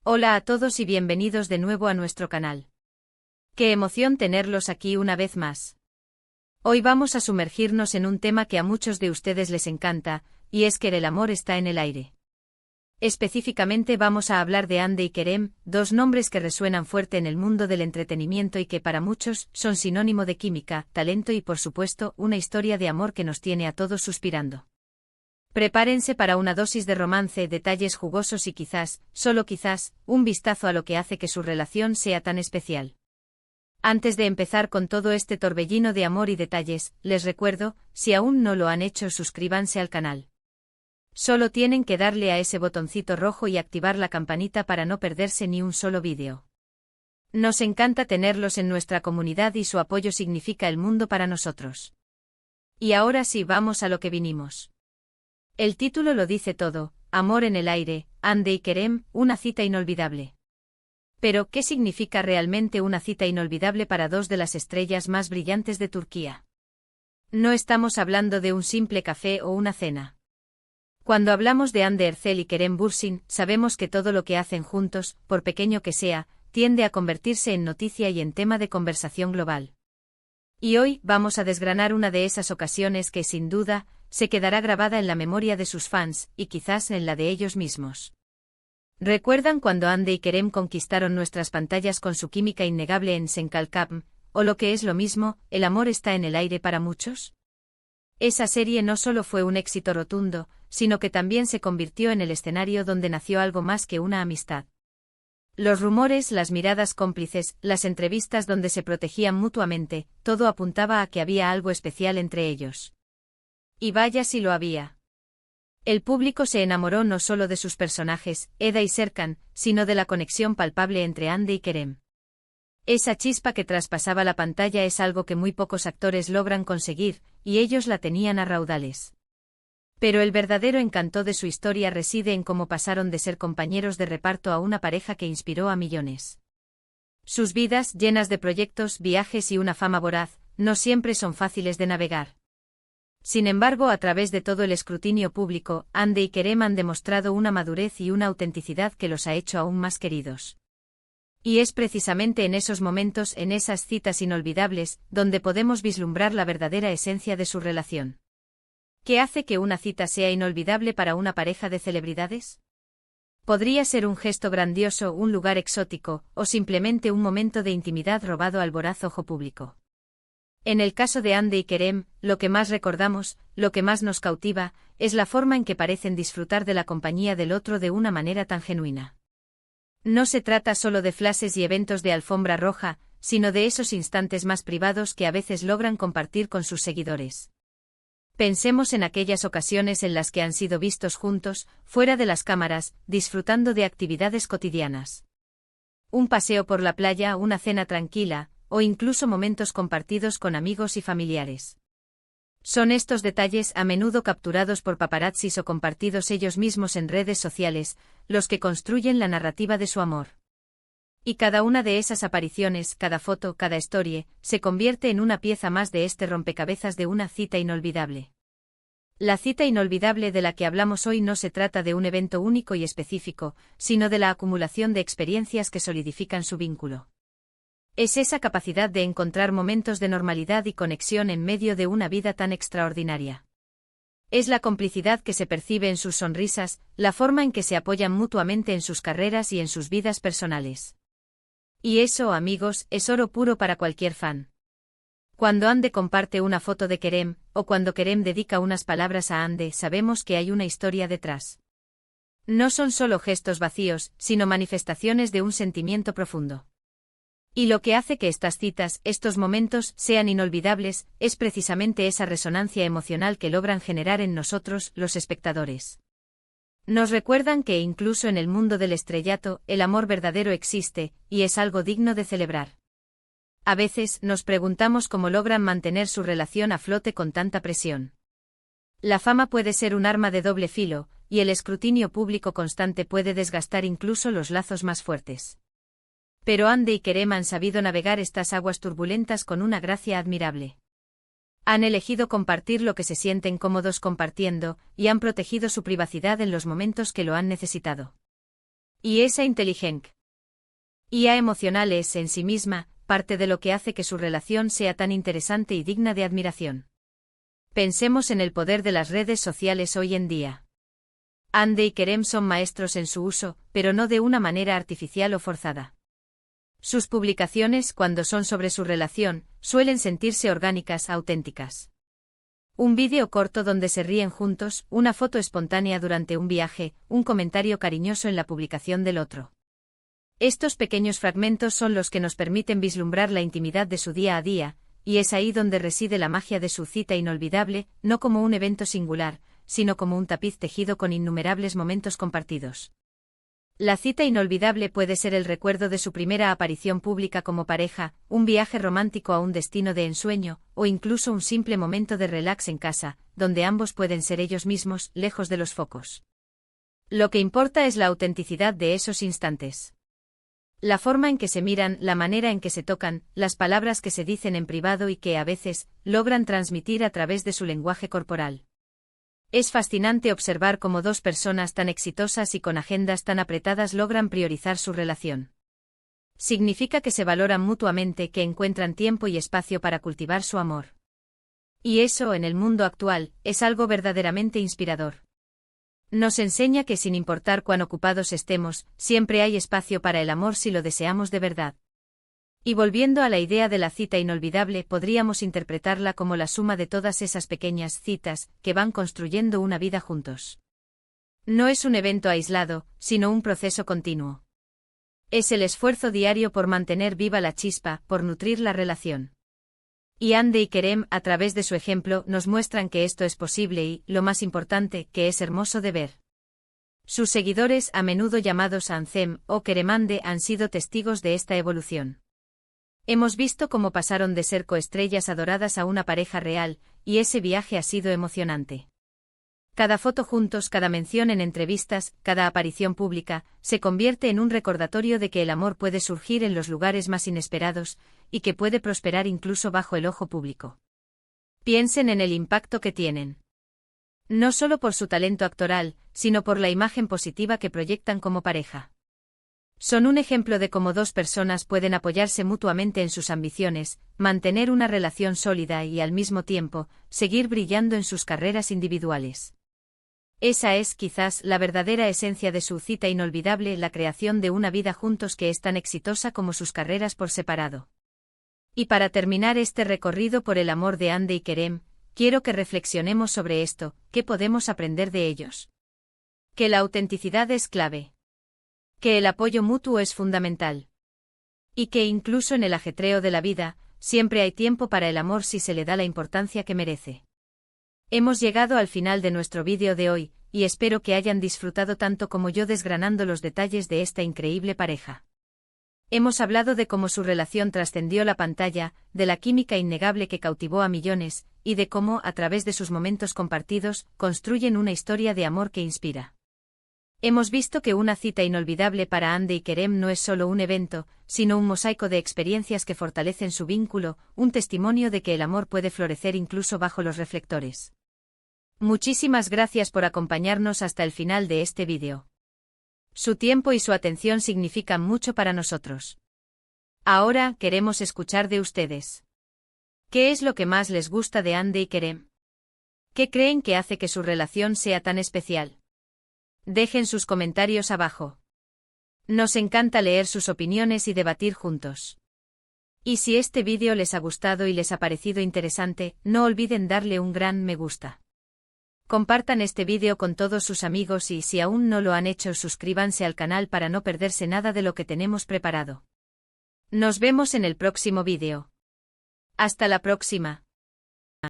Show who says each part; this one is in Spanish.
Speaker 1: Hola a todos y bienvenidos de nuevo a nuestro canal. Qué emoción tenerlos aquí una vez más. Hoy vamos a sumergirnos en un tema que a muchos de ustedes les encanta, y es que el amor está en el aire. Específicamente vamos a hablar de Hande y Kerem, dos nombres que resuenan fuerte en el mundo del entretenimiento y que para muchos son sinónimo de química, talento y por supuesto una historia de amor que nos tiene a todos suspirando. Prepárense para una dosis de romance, detalles jugosos y quizás, solo quizás, un vistazo a lo que hace que su relación sea tan especial. Antes de empezar con todo este torbellino de amor y detalles, les recuerdo, si aún no lo han hecho, suscríbanse al canal. Solo tienen que darle a ese botoncito rojo y activar la campanita para no perderse ni un solo vídeo. Nos encanta tenerlos en nuestra comunidad y su apoyo significa el mundo para nosotros. Y ahora sí, vamos a lo que vinimos. El título lo dice todo, Amor en el aire, Hande y Kerem, una cita inolvidable. Pero, ¿qué significa realmente una cita inolvidable para dos de las estrellas más brillantes de Turquía? No estamos hablando de un simple café o una cena. Cuando hablamos de Hande Erçel y Kerem Bürsin, sabemos que todo lo que hacen juntos, por pequeño que sea, tiende a convertirse en noticia y en tema de conversación global. Y hoy vamos a desgranar una de esas ocasiones que, sin duda, se quedará grabada en la memoria de sus fans, y quizás en la de ellos mismos. ¿Recuerdan cuando Hande y Kerem conquistaron nuestras pantallas con su química innegable en Senkalkam, o lo que es lo mismo, El amor está en el aire para muchos? Esa serie no solo fue un éxito rotundo, sino que también se convirtió en el escenario donde nació algo más que una amistad. Los rumores, las miradas cómplices, las entrevistas donde se protegían mutuamente, todo apuntaba a que había algo especial entre ellos. Y vaya si lo había. El público se enamoró no solo de sus personajes, Eda y Serkan, sino de la conexión palpable entre Hande y Kerem. Esa chispa que traspasaba la pantalla es algo que muy pocos actores logran conseguir, y ellos la tenían a raudales. Pero el verdadero encanto de su historia reside en cómo pasaron de ser compañeros de reparto a una pareja que inspiró a millones. Sus vidas, llenas de proyectos, viajes y una fama voraz, no siempre son fáciles de navegar. Sin embargo, a través de todo el escrutinio público, Hande y Kerem han demostrado una madurez y una autenticidad que los ha hecho aún más queridos. Y es precisamente en esos momentos, en esas citas inolvidables, donde podemos vislumbrar la verdadera esencia de su relación. ¿Qué hace que una cita sea inolvidable para una pareja de celebridades? Podría ser un gesto grandioso, un lugar exótico, o simplemente un momento de intimidad robado al voraz ojo público. En el caso de Hande y Kerem, lo que más recordamos, lo que más nos cautiva, es la forma en que parecen disfrutar de la compañía del otro de una manera tan genuina. No se trata solo de flashes y eventos de alfombra roja, sino de esos instantes más privados que a veces logran compartir con sus seguidores. Pensemos en aquellas ocasiones en las que han sido vistos juntos, fuera de las cámaras, disfrutando de actividades cotidianas. Un paseo por la playa, una cena tranquila, o incluso momentos compartidos con amigos y familiares. Son estos detalles, a menudo capturados por paparazzis o compartidos ellos mismos en redes sociales, los que construyen la narrativa de su amor. Y cada una de esas apariciones, cada foto, cada story, se convierte en una pieza más de este rompecabezas de una cita inolvidable. La cita inolvidable de la que hablamos hoy no se trata de un evento único y específico, sino de la acumulación de experiencias que solidifican su vínculo. Es esa capacidad de encontrar momentos de normalidad y conexión en medio de una vida tan extraordinaria. Es la complicidad que se percibe en sus sonrisas, la forma en que se apoyan mutuamente en sus carreras y en sus vidas personales. Y eso, amigos, es oro puro para cualquier fan. Cuando Hande comparte una foto de Kerem, o cuando Kerem dedica unas palabras a Hande, sabemos que hay una historia detrás. No son solo gestos vacíos, sino manifestaciones de un sentimiento profundo. Y lo que hace que estas citas, estos momentos, sean inolvidables, es precisamente esa resonancia emocional que logran generar en nosotros, los espectadores. Nos recuerdan que incluso en el mundo del estrellato, el amor verdadero existe, y es algo digno de celebrar. A veces, nos preguntamos cómo logran mantener su relación a flote con tanta presión. La fama puede ser un arma de doble filo, y el escrutinio público constante puede desgastar incluso los lazos más fuertes. Pero Hande y Kerem han sabido navegar estas aguas turbulentas con una gracia admirable. Han elegido compartir lo que se sienten cómodos compartiendo, y han protegido su privacidad en los momentos que lo han necesitado. Y esa inteligencia emocional es, en sí misma, parte de lo que hace que su relación sea tan interesante y digna de admiración. Pensemos en el poder de las redes sociales hoy en día. Hande y Kerem son maestros en su uso, pero no de una manera artificial o forzada. Sus publicaciones, cuando son sobre su relación, suelen sentirse orgánicas, auténticas. Un vídeo corto donde se ríen juntos, una foto espontánea durante un viaje, un comentario cariñoso en la publicación del otro. Estos pequeños fragmentos son los que nos permiten vislumbrar la intimidad de su día a día, y es ahí donde reside la magia de su cita inolvidable, no como un evento singular, sino como un tapiz tejido con innumerables momentos compartidos. La cita inolvidable puede ser el recuerdo de su primera aparición pública como pareja, un viaje romántico a un destino de ensueño, o incluso un simple momento de relax en casa, donde ambos pueden ser ellos mismos, lejos de los focos. Lo que importa es la autenticidad de esos instantes. La forma en que se miran, la manera en que se tocan, las palabras que se dicen en privado y que, a veces, logran transmitir a través de su lenguaje corporal. Es fascinante observar cómo dos personas tan exitosas y con agendas tan apretadas logran priorizar su relación. Significa que se valoran mutuamente, que encuentran tiempo y espacio para cultivar su amor. Y eso, en el mundo actual, es algo verdaderamente inspirador. Nos enseña que sin importar cuán ocupados estemos, siempre hay espacio para el amor si lo deseamos de verdad. Y volviendo a la idea de la cita inolvidable, podríamos interpretarla como la suma de todas esas pequeñas citas que van construyendo una vida juntos. No es un evento aislado, sino un proceso continuo. Es el esfuerzo diario por mantener viva la chispa, por nutrir la relación. Y Hande y Kerem, a través de su ejemplo, nos muestran que esto es posible y, lo más importante, que es hermoso de ver. Sus seguidores, a menudo llamados Ancem o Keremande, han sido testigos de esta evolución. Hemos visto cómo pasaron de ser coestrellas adoradas a una pareja real, y ese viaje ha sido emocionante. Cada foto juntos, cada mención en entrevistas, cada aparición pública, se convierte en un recordatorio de que el amor puede surgir en los lugares más inesperados, y que puede prosperar incluso bajo el ojo público. Piensen en el impacto que tienen. No solo por su talento actoral, sino por la imagen positiva que proyectan como pareja. Son un ejemplo de cómo dos personas pueden apoyarse mutuamente en sus ambiciones, mantener una relación sólida y, al mismo tiempo, seguir brillando en sus carreras individuales. Esa es, quizás, la verdadera esencia de su cita inolvidable, la creación de una vida juntos que es tan exitosa como sus carreras por separado. Y para terminar este recorrido por el amor de Hande y Kerem, quiero que reflexionemos sobre esto: ¿qué podemos aprender de ellos? Que la autenticidad es clave. Que el apoyo mutuo es fundamental. Y que incluso en el ajetreo de la vida, siempre hay tiempo para el amor si se le da la importancia que merece. Hemos llegado al final de nuestro vídeo de hoy, y espero que hayan disfrutado tanto como yo desgranando los detalles de esta increíble pareja. Hemos hablado de cómo su relación trascendió la pantalla, de la química innegable que cautivó a millones, y de cómo, a través de sus momentos compartidos, construyen una historia de amor que inspira. Hemos visto que una cita inolvidable para Hande y Kerem no es solo un evento, sino un mosaico de experiencias que fortalecen su vínculo, un testimonio de que el amor puede florecer incluso bajo los reflectores. Muchísimas gracias por acompañarnos hasta el final de este vídeo. Su tiempo y su atención significan mucho para nosotros. Ahora, queremos escuchar de ustedes. ¿Qué es lo que más les gusta de Hande y Kerem? ¿Qué creen que hace que su relación sea tan especial? Dejen sus comentarios abajo. Nos encanta leer sus opiniones y debatir juntos. Y si este vídeo les ha gustado y les ha parecido interesante, no olviden darle un gran me gusta. Compartan este vídeo con todos sus amigos y, si aún no lo han hecho, suscríbanse al canal para no perderse nada de lo que tenemos preparado. Nos vemos en el próximo vídeo. Hasta la próxima.